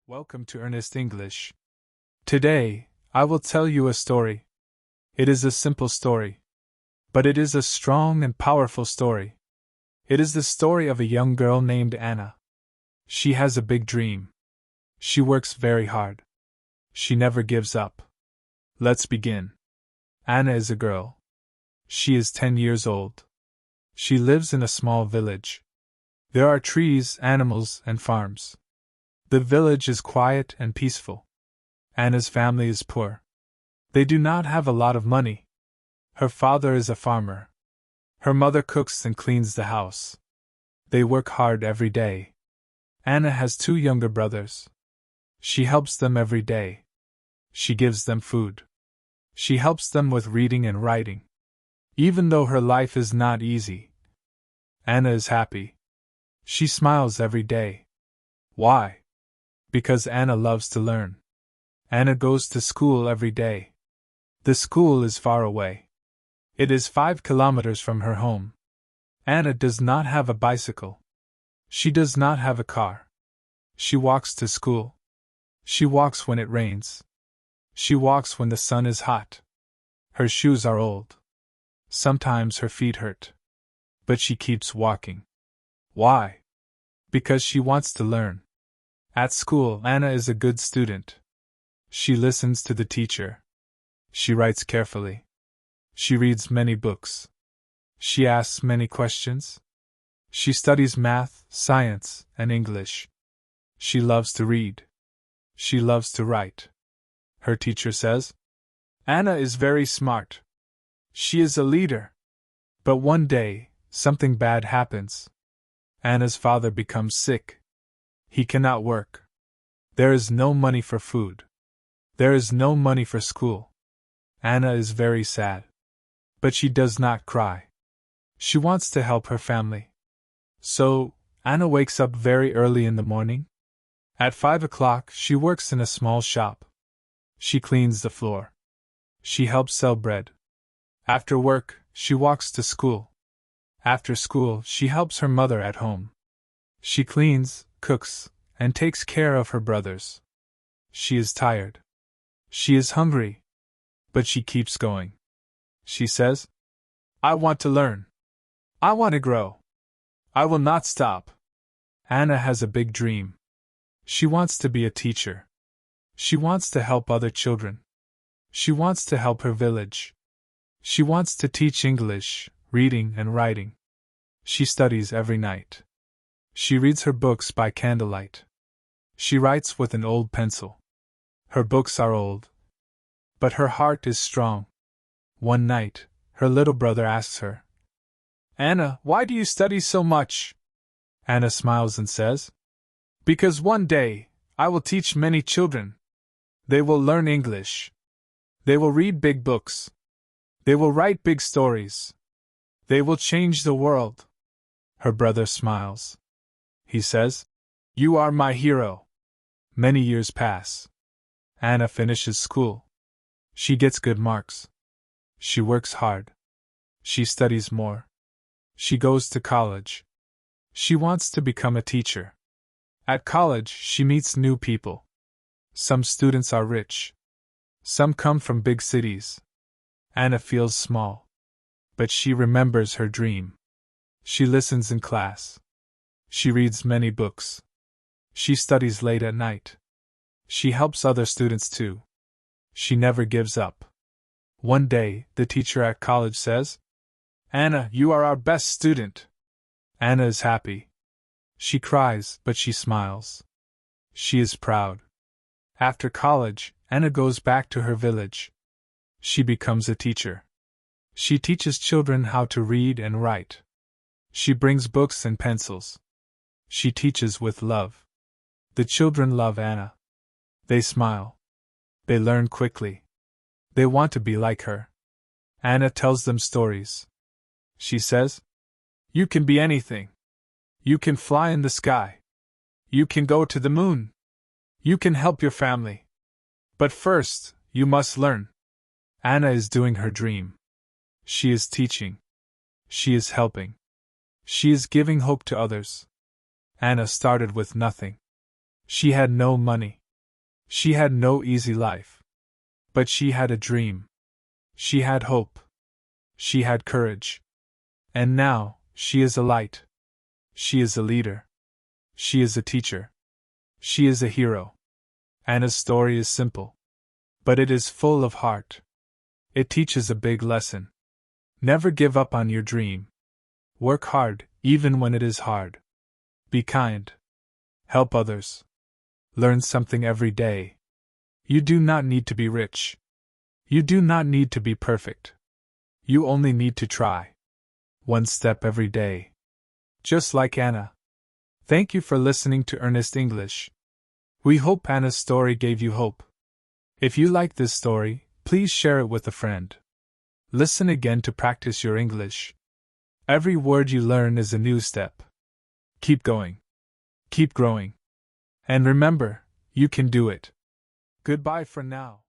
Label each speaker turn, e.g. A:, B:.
A: Welcome to Earnest English. Today, I will tell you a story. It is a simple story, but it is a strong and powerful story. It is the story of a young girl named Anna. She has a big dream. She works very hard. She never gives up. Let's begin. Anna is a girl. She is 10 years old. She lives in a small village. There are trees, animals, and farms. The village is quiet and peaceful. Anna's family is poor. They do not have a lot of money. Her father is a farmer. Her mother cooks and cleans the house. They work hard every day. Anna has 2 younger brothers. She helps them every day. She gives them food. She helps them with reading and writing. Even though her life is not easy, Anna is happy. She smiles every day. Why? Because Anna loves to learn. Anna goes to school every day. The school is far away. It is 5 kilometers from her home. Anna does not have a bicycle. She does not have a car. She walks to school. She walks when it rains. She walks when the sun is hot. Her shoes are old. Sometimes her feet hurt. But she keeps walking. Why? Because she wants to learn. At school, Anna is a good student. She listens to the teacher. She writes carefully. She reads many books. She asks many questions. She studies math, science, and English. She loves to read. She loves to write. Her teacher says, Anna is very smart. She is a leader. But one day, something bad happens. Anna's father becomes sick. He cannot work. There is no money for food. There is no money for school. Anna is very sad. But she does not cry. She wants to help her family. So, Anna wakes up very early in the morning. At 5 o'clock, she works in a small shop. She cleans the floor. She helps sell bread. After work, she walks to school. After school, she helps her mother at home. She cleans, cooks, and takes care of her brothers. She is tired. She is hungry. But she keeps going. She says, I want to learn. I want to grow. I will not stop. Anna has a big dream. She wants to be a teacher. She wants to help other children. She wants to help her village. She wants to teach English, reading, and writing. She studies every night. She reads her books by candlelight. She writes with an old pencil. Her books are old. But her heart is strong. One night, her little brother asks her, Anna, why do you study so much? Anna smiles and says, Because one day, I will teach many children. They will learn English. They will read big books. They will write big stories. They will change the world. Her brother smiles. He says, You are my hero. Many years pass. Anna finishes school. She gets good marks. She works hard. She studies more. She goes to college. She wants to become a teacher. At college, she meets new people. Some students are rich. Some come from big cities. Anna feels small. But she remembers her dream. She listens in class. She reads many books. She studies late at night. She helps other students too. She never gives up. One day, the teacher at college says, Anna, you are our best student. Anna is happy. She cries, but she smiles. She is proud. After college, Anna goes back to her village. She becomes a teacher. She teaches children how to read and write. She brings books and pencils. She teaches with love. The children love Anna. They smile. They learn quickly. They want to be like her. Anna tells them stories. She says, You can be anything. You can fly in the sky. You can go to the moon. You can help your family. But first, you must learn. Anna is doing her dream. She is teaching. She is helping. She is giving hope to others. Anna started with nothing. She had no money. She had no easy life. But she had a dream. She had hope. She had courage. And now, she is a light. She is a leader. She is a teacher. She is a hero. Anna's story is simple. But it is full of heart. It teaches a big lesson. Never give up on your dream. Work hard, even when it is hard. Be kind. Help others. Learn something every day. You do not need to be rich. You do not need to be perfect. You only need to try. One step every day. Just like Anna. Thank you for listening to Earnest English. We hope Anna's story gave you hope. If you like this story, please share it with a friend. Listen again to practice your English. Every word you learn is a new step. Keep going. Keep growing. And remember, you can do it. Goodbye for now.